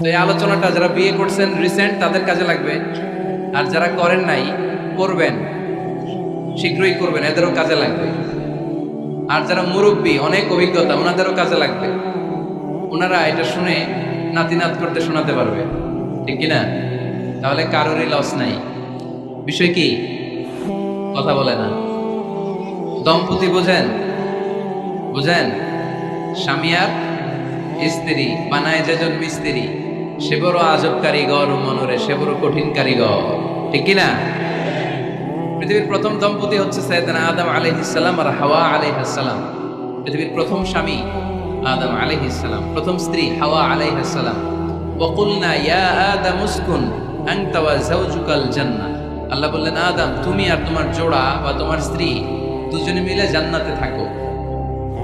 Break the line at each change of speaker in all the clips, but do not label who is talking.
তো এই আলোচনাটা যারা বিয়ে করছেন রিসেন্ট তাদের কাজে লাগবে, আর যারা করেন নাই করবেন, শীঘ্রই করবেন, এদেরও কাজে লাগবে। আর যারা মুরব্বী অনেক অভিজ্ঞতা ওনাদেরও কাজে লাগবে, ওনারা এটা শুনে নাতিনাত করতে শোনাতে পারবে, ঠিক কিনা? তাহলে কারোরই লস নাই। বিষয় কি? কথা বলে না। দম্পতি বোঝেন? বুঝেন? স্বামী আর স্ত্রী বানায় যেজন মিস্ত্রি, সে বড় আজব কারিগর, মনরে সে বড় কঠিন কারিগর, ঠিক কিনা? পৃথিবীর প্রথম দম্পতি হচ্ছে সাইয়েদনা আদম আলাইহিস সালাম আর হাওয়া আলাইহিস সালাম। পৃথিবীর প্রথম স্বামী আদম আলাইহিস সালাম, প্রথম স্ত্রী হাওয়া আলাইহিস সালাম। ওয়া কুলনা ইয়া আদম উসকুন আনতা ওয়া যাওজুকাল জান্নাহ। আল্লাহ বললেন, আদম তুমি আর তোমার জোড়া বা তোমার স্ত্রী দুজনে মিলে জান্নাতে থাকো।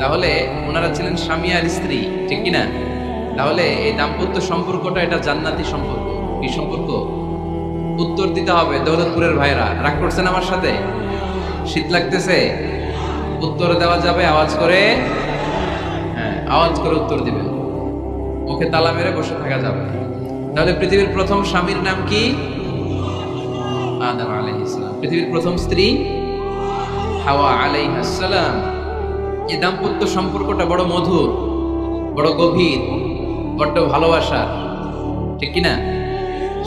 তাহলে ওনারা ছিলেন স্বামী আর স্ত্রী, ঠিক কিনা? তাহলে এই দাম্পত্য সম্পর্কটা এটা জান্নাতি সম্পর্ক। কি সম্পর্ক? উত্তর দিতে হবে। দৌলতপুরের ভাইরা রাগ করছেন আমার সাথে? শীত লাগতেছে? উত্তর দেওয়া যাবে আওয়াজ করে? হ্যাঁ, আওয়াজ করে উত্তর দিবেন, মুখে তালা মেরে বসে থাকা যাবে। তাহলে পৃথিবীর প্রথম স্বামীর নাম কি? আদম আলাইহিস সালাম। পৃথিবীর প্রথম স্ত্রী হাওয়া আলাইহিস সালাম। এই দাম্পত্য সম্পর্কটা বড় মধুর, বড় গভীর, বড্ড ভালোবাসার, ঠিক কিনা?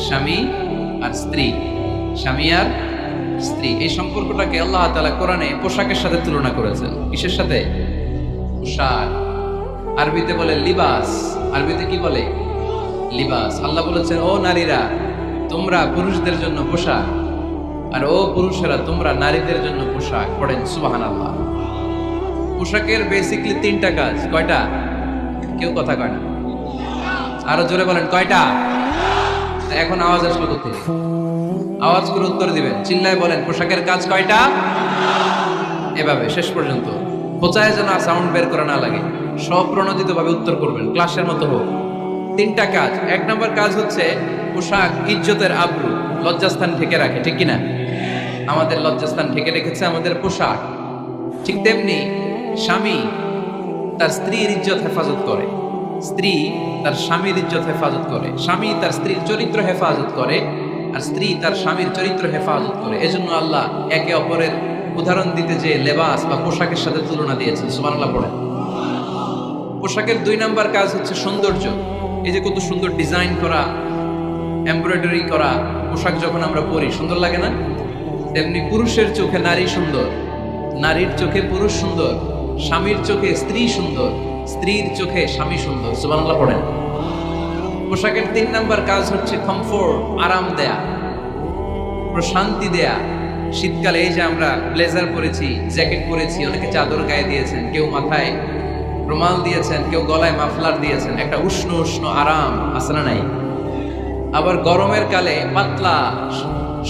স্বামী আর স্ত্রী, স্বামী আর স্ত্রী, এই সম্পর্কটাকে আল্লাহ তাআলা কোরআনে পোশাকের সাথে তুলনা করেছেন। কিসের সাথে? পোশাক। আরবিতে বলে লিবাস। আরবিতে কি বলে? লিবাস। আল্লাহ বলেছেন, ও নারীরা তোমরা পুরুষদের জন্য পোশাক, আর ও পুরুষেরা তোমরা নারীদের জন্য পোশাক। পড়েন সুবহানাল্লাহ। পোশাকের বেসিকলি তিনটা কাজ। কয়টা? কেউ কথা কয় না, আরো জোরে বলেন কয়টা? এখন আওয়াজ আসলো কোথায়? আওয়াজ করে উত্তর দিবেন, চিল্লায় বলেন পোশাকের কাজ কয়টা? এভাবে শেষ পর্যন্ত খোঁচায় যেন সাউন্ড বের করা না লাগে, স্বপ্রণোদিত ভাবে উত্তর করবেন, ক্লাসের মতো হোক। তিনটা কাজ। এক নম্বর কাজ হচ্ছে পোশাক ইজ্জতের আবরু, লজ্জাস্থান ঢেকে রাখে, ঠিক কিনা? আমাদের লজ্জাস্থান ঢেকে রেখেছে আমাদের পোশাক। ঠিক তেমনি স্বামী তার স্ত্রীর ইজ্জত হেফাজত করে, স্ত্রী তার স্বামীর ইজ্জত হেফাজত করে, স্বামী তার স্ত্রীর চরিত্র হেফাজত করে, আর স্ত্রী তার স্বামীর চরিত্র হেফাজত করে। এজন্য আল্লাহ একে অপরের উদাহরণ দিতে যে লেবাস বা পোশাকের সাথে তুলনা দিয়েছেন। সুবহানাল্লাহ পড়েন। পোশাকের দুই নাম্বার কাজ হচ্ছে সৌন্দর্য। এই যে কত সুন্দর ডিজাইন করা, এমব্রয়ডারি করা পোশাক যখন আমরা পরি সুন্দর লাগে না? তেমনি পুরুষের চোখে নারী সুন্দর, নারীর চোখে পুরুষ সুন্দর, স্বামীর চোখে স্ত্রী সুন্দর, স্ত্রীর চোখে স্বামী সুন্দর। সুবহানাল্লাহ পড়েন। পোশাকের তিন নাম্বার কাজ হচ্ছে কমফোর্ট, আরাম দেয়া, প্রশান্তি দেয়া। শীতকালে এই যে আমরা ব্লেজার পরেছি, জ্যাকেট পরেছি, অনেকে চাদর গায়ে দিয়েছেন, কেউ মাথায় রুমাল দিয়েছেন, কেউ গলায় মাফলার দিয়েছেন, একটা উষ্ণ উষ্ণ আরাম আছে না নাই? আবার গরমের কালে পাতলা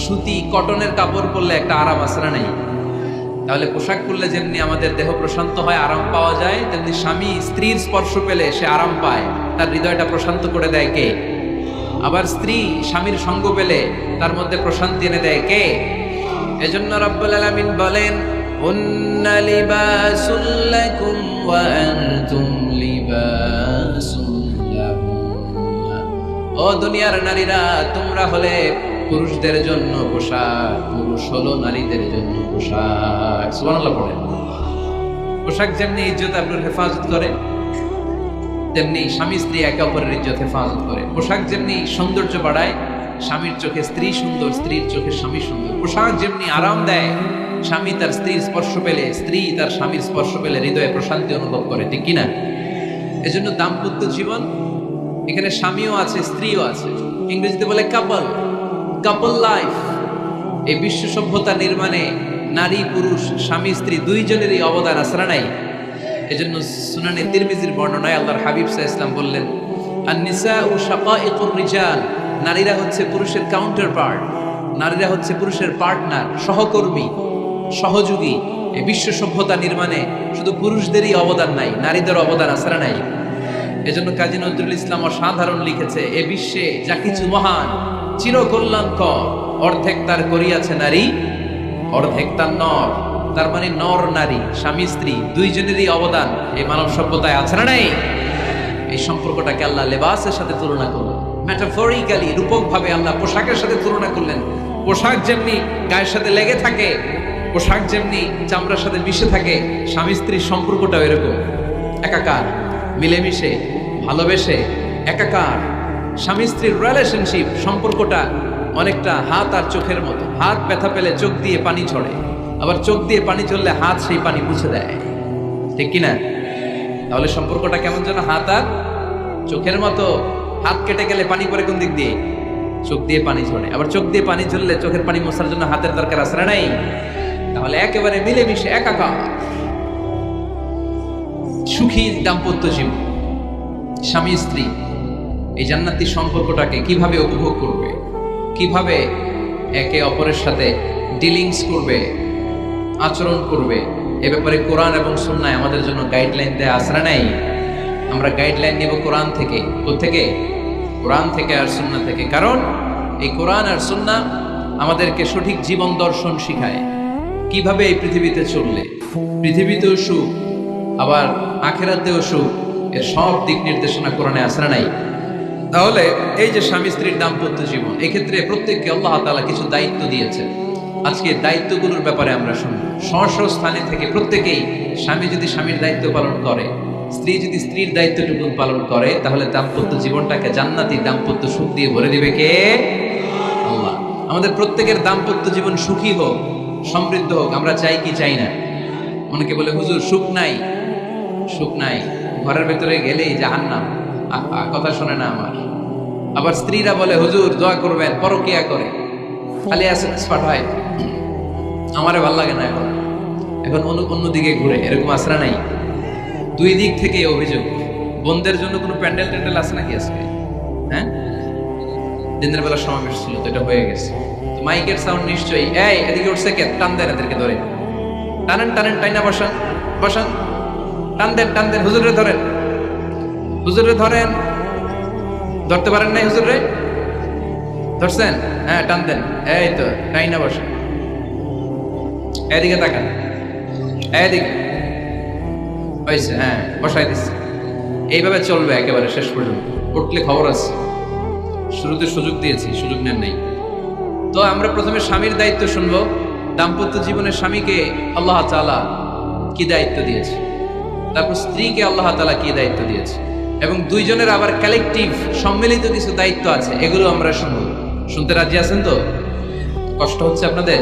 সুতি কটনের কাপড় পরলে একটা আরাম আছে না নাই? তাহলে পোশাক পরলে যেমনি আমাদের দেহ প্রশান্ত হয়, আরাম পাওয়া যায়, তেমনি স্বামী স্ত্রীর স্পর্শ পেলে সে আরাম পায়, তার হৃদয়টা প্রশান্ত করে দেয় কে? আবার স্ত্রী স্বামীর সঙ্গ পেলে তার মধ্যে প্রশান্তি এনে দেয় কে? এজন্য রাব্বুল আলামিন বলেন, হুন্না লিবাসুল লাকুম ওয়া আনতুম লিবাসুল লাহুন্না। ও দুনিয়ার নারীরা, তোমরা হলে পুরুষদের জন্য পোশাক, পুরুষ হলো নারীদের জন্য পোশাক। সুবহানাল্লাহ পড়েন। পোশাক যেমনি ইজ্জত আবরুর হেফাজত করে, তেমনি স্বামী স্ত্রী একে অপরের ইজ্জত হেফাজত করে। পোশাক যেমনি সৌন্দর্য বাড়ায়, স্বামীর চোখে স্ত্রী সুন্দর, স্ত্রীর চোখে স্বামী সুন্দর। পোশাক যেমনি আরাম দেয়, স্বামী তার স্ত্রীর স্পর্শ পেলে, স্ত্রী তার স্বামীর স্পর্শ পেলে হৃদয়ে প্রশান্তি অনুভব করে, ঠিক কিনা? এজন্য দাম্পত্য জীবন, এখানে স্বামীও আছে স্ত্রীও আছে, ইংরেজিতে বলে কাপল, কাপল লাইফ। এই বিশ্ব সভ্যতা নির্মাণে নারী পুরুষ স্বামী স্ত্রী দুইজনেরই অবদান আছে না নাই? এজন্য সুনানে তিরমিজির বর্ণনায় আল্লাহর হাবিব সাল্লাল্লাহু আলাইহি ওয়াসাল্লাম বললেন, আন-নিসাউ শাকাইকুর রিজাল। নারীরা হচ্ছে পুরুষের কাউন্টার পার্ট, নারীরা হচ্ছে পুরুষের পার্টনার, সহকর্মী, সহযোগী। এই বিশ্ব সভ্যতা নির্মাণে শুধু পুরুষদেরই অবদান নাই, নারীদের অবদান আছে না নাই? এজন্য কাজী নজরুল ইসলাম অসাধারণ লিখেছে, এ বিশ্বে যা কিছু মহান চিরকল্যাণকর, অর্ধেক তার করিয়াছে নারী, অর্ধেক তার নর। তার মানে নর নারী, স্বামী স্ত্রী দুইজনেরই অবদান এই মানব সভ্যতায় আছে না নাই? এই সম্পর্কটাকে আল্লাহ লেবাসের সাথে তুলনা করলেন, ম্যাটাফরিক্যালি রূপক ভাবে আল্লাহ পোশাকের সাথে তুলনা করলেন। পোশাক যেমনি গায়ের সাথে লেগে থাকে, পোশাক যেমনি চামড়ার সাথে মিশে থাকে, স্বামী স্ত্রীর সম্পর্কটাও এরকম একাকার, মিলেমিশে ভালোবেসে একাকার। স্বামী স্ত্রীর রিলেশনশিপ সম্পর্কটা অনেকটা হাত আর চোখের মতো। হাত ব্যথা পেলে চোখ দিয়ে পানি ঝরে, আবার চোখ দিয়ে পানি ঝরলে হাত সেই পানি মুছে দেয়, ঠিক কিনা? তাহলে সম্পর্কটা কেমন যেন হাত আর চোখের মতো। হাত কেটে গেলে পানি পড়ে কোন দিক দিয়ে? চোখ দিয়ে পানি ঝরে। আবার চোখ দিয়ে পানি ঝরলে চোখের পানি মোছার জন্য হাতের দরকার আছে না নাই? তাহলে একেবারে মিলেমিশে একাকার সুখী দাম্পত্য জীবন। স্বামী স্ত্রী এই জান্নাতি সম্পর্কটাকে কিভাবে উপভোগ করবে, কিভাবে একে অপরের সাথে ডিলিংস করবে, আচরণ করবে, এ ব্যাপারে কোরআন এবং সুন্নাহ আমাদের জন্য গাইডলাইন দেয়া আছে না নাই? আমরা গাইডলাইন নেব কোরআন থেকে। কোত্থেকে? কোরআন থেকে আর সুন্নাহ থেকে। কারণ এই কোরআন আর সুন্নাহ আমাদেরকে সঠিক জীবন দর্শন শিখায়, কিভাবে এই পৃথিবীতে চললে পৃথিবীতেও সুখ আবার আখিরাতেও সুখ, এর সব দিক নির্দেশনা কোরআনে আছে না নাই? তাহলে এই যে স্বামী স্ত্রীর দাম্পত্য জীবন, এক্ষেত্রে প্রত্যেককে আল্লাহ তাআলা কিছু দায়িত্ব দিয়েছেন। আজকে দায়িত্বগুলোর ব্যাপারে আমরা শুনব। স্ব স্থানে থেকে প্রত্যেকেই, স্বামী যদি স্বামীর দায়িত্ব পালন করে, স্ত্রী যদি স্ত্রীর দায়িত্বটুকু পালন করে, তাহলে দাম্পত্য জীবনটাকে জান্নাতি দাম্পত্য সুখ দিয়ে ভরে দিবে কে? আল্লাহ। আমাদের প্রত্যেকের দাম্পত্য জীবন সুখী হোক, সমৃদ্ধ হোক, আমরা চাই কি চাই না? অনেকে বলে হুজুর সুখ নাই, সুখ নাই, ঘরের ভেতরে গেলেই জাহান্নাম, আহা কথা শোনে না আমার। আবার স্ত্রীরা বলে হুজুর দোয়া করবেন, পরকিয়া করে, খালি এসএমএস পাঠায়, আমারে ভাল লাগে না এখন, এখন অন্যদিকে ঘুরে, এরকম আসরা নাই? দুই দিক থেকে অভিযোগ। বোনদের জন্য কোনো প্যান্ডেল ট্যান্ডেল আছে নাকি আজকে? হ্যাঁ, দিনের বেলা সমাবেশ ছিল তো, এটা হয়ে গেছে। তো মাইকের সাউন্ড নিশ্চয়ই, এই এদিকে উঠছে কে? টান দেন এদেরকে, ধরে টানেন টানেন, টাইনা বসান বসান, টান দেন টান দেন, হুজুরে ধরেন, হুজুরে ধরেন। ধরতে পারেন নাই হুজুরে? ধরছেন? হ্যাঁ টান দেন, এই তো টাইনা বসান। এদিকে তাকান, এদিকে হয়েছে, হ্যাঁ বসাই দিচ্ছে। এইভাবে চলবে একেবারে শেষ পর্যন্ত। উঠলে খবর আছে, শুরুতে সুযোগ দিয়েছি, সুযোগ নেন নাই। তো আমরা প্রথমে স্বামীর দায়িত্ব শুনবো। দাম্পত্য জীবনের স্বামীকে আল্লাহ তাআলা কি দায়িত্ব দিয়েছে, তারপর স্ত্রীকে আল্লাহ তাআলা কি দায়িত্ব দিয়েছে, এবং দুইজনের আবার কালেকটিভ সম্মিলিত কিছু দায়িত্ব আছে, এগুলো আমরা শুনবো। শুনতে রাজি আছেন তো? কষ্ট হচ্ছে আপনাদের?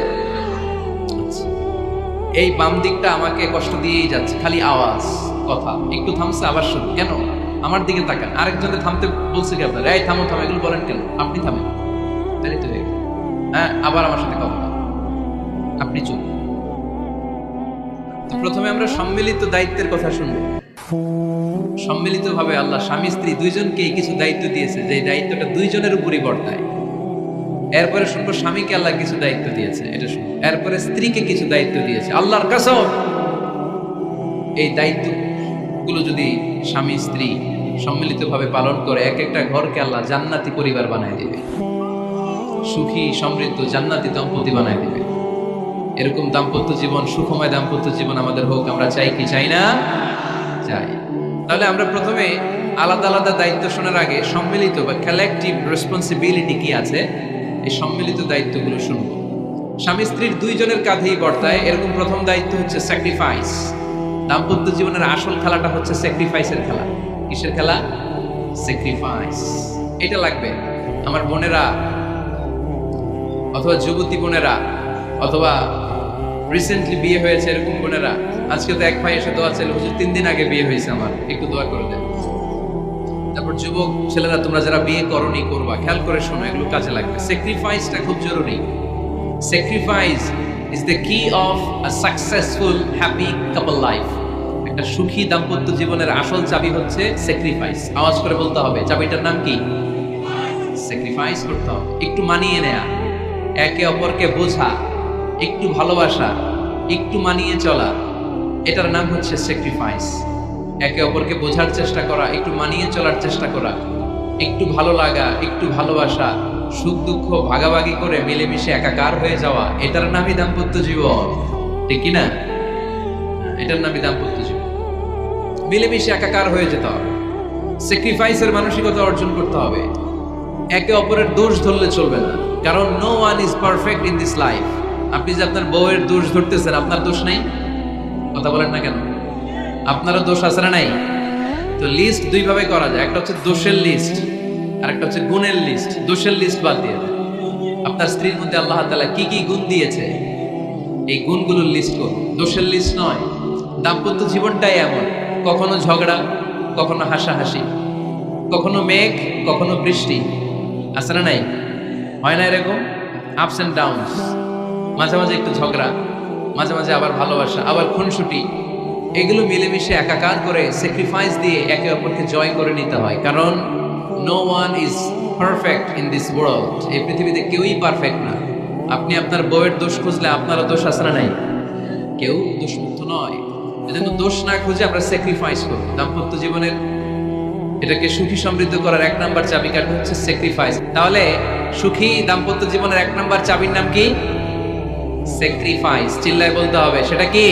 এই বাম দিকটা আমাকে কষ্ট দিয়েই যাচ্ছে, খালি আওয়াজ কথা। একটু থামছে আবার শুরু, কেন? আমার দিকে তাকান। আরেকজনে থামতে বলছে কি আপনার? এই থামো থামো, এগুলো বলেন কেন? আপনি থামেন, তাই তো হয়ে গেল। হ্যাঁ, আবার আমার সাথে কথা, আপনি চুপ। তো প্রথমে আমরা সম্মিলিত দায়িত্বের কথা শুনবো। সম্মিলিত ভাবে আল্লাহ স্বামী স্ত্রী দুইজনকে কিছু দায়িত্ব দিয়েছে, যে দায়িত্বটা দুইজনের উপরই বর্তায়। এরপরে শুনবো স্বামীকে আল্লাহ কিছু দায়িত্ব দিয়েছে, এটা শুনবো। এরপরে স্ত্রীকে কিছু দায়িত্ব দিয়েছে। আল্লাহর কসম, এই দায়িত্বগুলো যদি স্বামী স্ত্রী সম্মিলিতভাবে পালন করে, এক একটা ঘরকে আল্লাহ জান্নাতি পরিবার বানায় দিবে, সুখী সমৃদ্ধ জান্নাতি দম্পতি বানায় দিবে। এরকম দাম্পত্য জীবন, সুখময় দাম্পত্য জীবন আমাদের হোক। আমরা চাই কি চাই না? চাই। তাহলে আমরা প্রথমে আলাদা আলাদা দায়িত্ব শোনার আগে সম্মিলিত বা কালেকটিভ রেসপন্সিবিলিটি কি আছে, এই সম্মিলিত দায়িত্বগুলো শুনব। স্বামী স্ত্রীর দুইজনের কাঁধেই বর্তায় এরকম প্রথম দায়িত্ব হচ্ছে স্যাক্রিফাইস। দাম্পত্য জীবনের আসল খেলাটা হচ্ছে স্যাক্রিফাইসের খেলা। কিসের খেলা? স্যাক্রিফাইস। এটা লাগবে আমার বোনেরা, অথবা যুবতী বোনেরা, অথবা রিসেন্টলি বিয়ে হয়েছে এরকম বোনেরা। আজকে তো এক ভাই এসে দোয়া চাইল, হুজুর 3 দিন আগে বিয়ে হয়েছে আমার, একটু দোয়া করে দেন। তারপর যুবক ছেলেরা, তোমরা যারা বিয়ে করনি করবা, খেয়াল করে শোনো, এগুলো কাজে লাগবে। স্যাক্রিফাইসটা খুব জরুরি। স্যাক্রিফাইস ইজ দ্য কি of a successful happy couple life. একটা সুখী দাম্পত্য জীবনের আসল চাবি হচ্ছে স্যাক্রিফাইস। আওয়াজ করে বলতে হবে, চাবিটার নাম কি? স্যাক্রিফাইস করতে হবে। একটু মানিয়ে নেয়া, একে অপরকে বোঝা, একটু ভালোবাসা, একটু মানিয়ে চলা, এটার নাম হচ্ছে স্যাক্রিফাইস। একে অপরকে বোঝার চেষ্টা করা, একটু মানিয়ে চলার চেষ্টা করা, একটু ভালো লাগা, একটু ভালোবাসা, সুখ দুঃখ ভাগাভাগি করে মিলেমিশে একাকার হয়ে যাওয়া, এটার নামই দাম্পত্য জীবন, ঠিক কি না? এটার নামই দাম্পত্য জীবন। মিলেমিশে একাকার হয়ে যেতে হবে। স্যাক্রিফাইসের মানসিকতা অর্জন করতে হবে। একে অপরের দোষ ধরলে চলবে না, কারণ no one is perfect in this life. আপনি যে আপনার বউয়ের দোষ ধরতেছেন, আপনার দোষ নেই? কথা বলেন না কেন? আপনারও দোষ আছে না নাই? তো লিস্ট দুই ভাবে করা যায়, একটা হচ্ছে দোষের লিস্ট আর একটা হচ্ছে গুণের লিস্ট। দোষের লিস্ট বাদ দিয়ে দেন। আপনার স্ত্রীর মধ্যে আল্লাহ তাআলা কি কি গুণ দিয়েছে এই গুণগুলোর লিস্ট করুন, দোষের লিস্ট নয়। দাম্পত্য জীবনটাই এমন, কখনো ঝগড়া, কখনো হাসাহাসি, কখনো মেঘ, কখনো বৃষ্টি, আছে না নাই? হয় না এরকম? আপস এন্ড ডাউনস, মাঝে মাঝে একটু ঝগড়া, মাঝে মাঝে আবার ভালোবাসা, আবার খুনসুটি, এগুলো মিলেমিশে একাকার করে স্যাক্রিফাইস দিয়ে একে অপরকে জয় করে নিতে হয়। কারণ no one is perfect in this world. এই পৃথিবীতে কেউই পারফেক্ট না। আপনি আপনার বউয়ের দোষ খুঁজলে আপনারও দোষ আছে না নাই? কেউ দোষমুক্ত নয়। এজন্য দোষ না খুঁজে আমরা স্যাক্রিফাইস করব। দাম্পত্য জীবনের এটাকে সুখী সমৃদ্ধ করার এক নাম্বার চাবিকাঠি হচ্ছে স্যাক্রিফাইস। তাহলে সুখী দাম্পত্য জীবনের এক নাম্বার চাবির নাম কি? স্যাক্রিফাইস। চিল্লায় বলতে হবে, সেটা কি?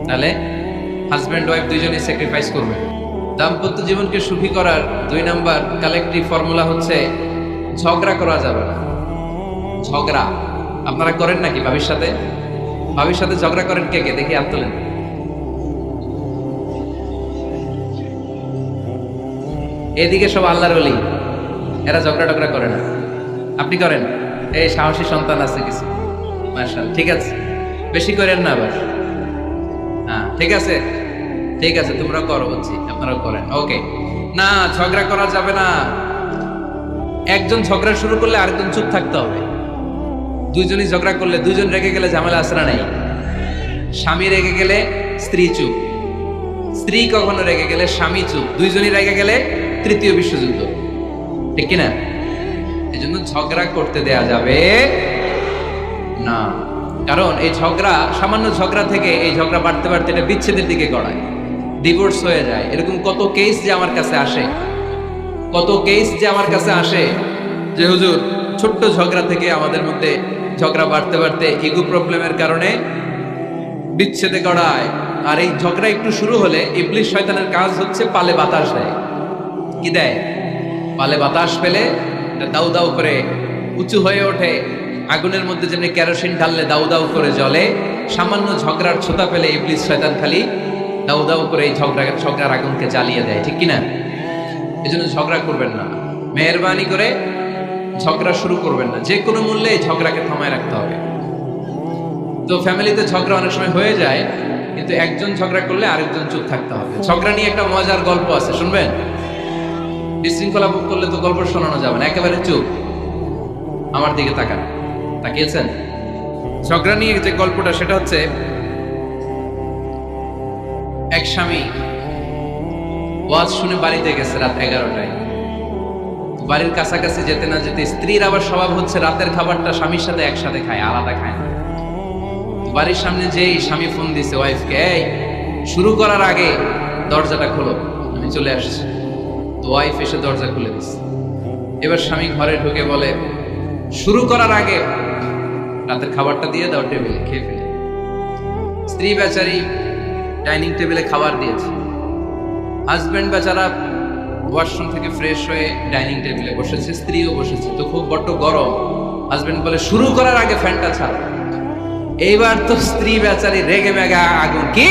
তাহলে হাজব্যান্ড ওয়াইফ দুইজনেই স্যাক্রিফাইস করবে। দাম্পত্য জীবনকে সুখী করার দুই নাম্বার কালেক্টিভ ফর্মুলা হচ্ছে ঝগড়া করা যাবে না। ঝগড়া আপনারা করেন নাকি ভাবির সাথে? ভাবির সাথে ঝগড়া করেন কে কে? দেখি হাত তোলেন। এদিকে সব আল্লাহর ওলি, এরা ঝগড়া টগড়া করে না। আপনি করেন? এই সাহসী সন্তান আছে কিছু, মাশাআল্লাহ। ঠিক আছে, বেশি করেন না আবার। হ্যাঁ ঠিক আছে, ঠিক আছে, তোমরা করো, বলছি আপনারাও করেন। ওকে, না ঝগড়া করা যাবে না। একজন ঝগড়া শুরু করলে আরেকজন চুপ থাকতে হবে। দুইজনই ঝগড়া করলে, দুইজন রেগে গেলে ঝামেলা আসরা নাই। স্বামী রেগে গেলে স্ত্রী চুপ, স্ত্রী কখনো রেগে গেলে স্বামী চুপ, দুইজনই রেগে গেলে তৃতীয় বিশ্বযুদ্ধ। ঠিক কিনা? এই জন্য ঝগড়া করতে দেয়া যাবে না। কারণ এই ঝগড়া, সামান্য ঝগড়া থেকে এই ঝগড়া বাড়তে বাড়তে এটা বিচ্ছেদের দিকে গড়ায়, ডিভোর্স হয়ে যায়। এরকম কত কেস যে আমার কাছে আসে, কত কেস যে আমার কাছে আসে যে হুজুর ছোট্ট ঝগড়া থেকে আমাদের মধ্যে ঝগড়া বাড়তে বাড়তে ইগো প্রবলেমের কারণে বিচ্ছেদে গড়ায়। আর এই ঝগড়া একটু শুরু হলে ইবলিস শয়তানের কাজ হচ্ছে পালে বাতাস দেয়। কি দেয়? পালে বাতাস পেলে এটা দাউ দাউ করে উঁচু হয়ে ওঠে। আগুনের মধ্যে যেমনি কেরোসিন ঢাললে দাউ দাউ করে জ্বলে, সামান্য ঝগড়ার ছোতা পেলে ইবলিস শয়তান খালি দাউ দাউ করে এই ঝগড়ার আগুনকে জ্বালিয়ে দেয়। ঠিক কিনা? এই জন্য ঝগড়া করবেন না, মেহেরবানি করে ঝগড়া শুরু করবেন না। যে কোনো মূল্যে এই ঝগড়াকে থামায় রাখতে হবে। তো ফ্যামিলিতে ঝগড়া অনেক সময় হয়ে যায়, কিন্তু একজন ঝগড়া করলে আরেকজন চুপ থাকতে হবে। ঝগড়া নিয়ে একটা মজার গল্প আছে, শুনবেন? বিশৃঙ্খলা ভোগ করলে তো গল্প শোনানো যাবে না, একেবারে চুপ। আমার দিকে তাকান, তাকিয়েছেন? ঝগড়া নিয়ে যে গল্পটা, সেটা হচ্ছে এক স্বামী ওয়াজ শুনে বাড়িতে গেছে রাত 11টায়। বাড়ির কাছাকাছি যেতে না যেতে স্ত্রীর আবার স্বভাব হচ্ছে রাতের খাবারটা স্বামীর সাথে একসাথে খায়, আলাদা খায় না। বাড়ির সামনে যেই স্বামী ফোন দিছে ওয়াইফকে, এই শুরু করার আগে দরজাটা খোলো, আমি চলে আসছি। তো ওয়াইফ এসে দরজা খুলে দিচ্ছে। এবার স্বামী ঘরে ঢুকে বলে, শুরু করার আগে রাতের খাবারটা দিয়ে দাও টেবিলে, খেয়ে ফেলে। স্ত্রী বেচারি ডাইনিং টেবিলে খাবার দিয়েছে, হাজবেন্ড বেচারা ওয়াশরুম থেকে ফ্রেশ হয়ে ডাইনিং টেবিলে বসেছে, স্ত্রীও বসেছে। তো খুব বড্ড গরম। হাজবেন্ড বলে, শুরু করার আগে ফ্যানটা ছাড়ো। এইবার তো স্ত্রী বেচারি রেগে মেগে আগুন, কি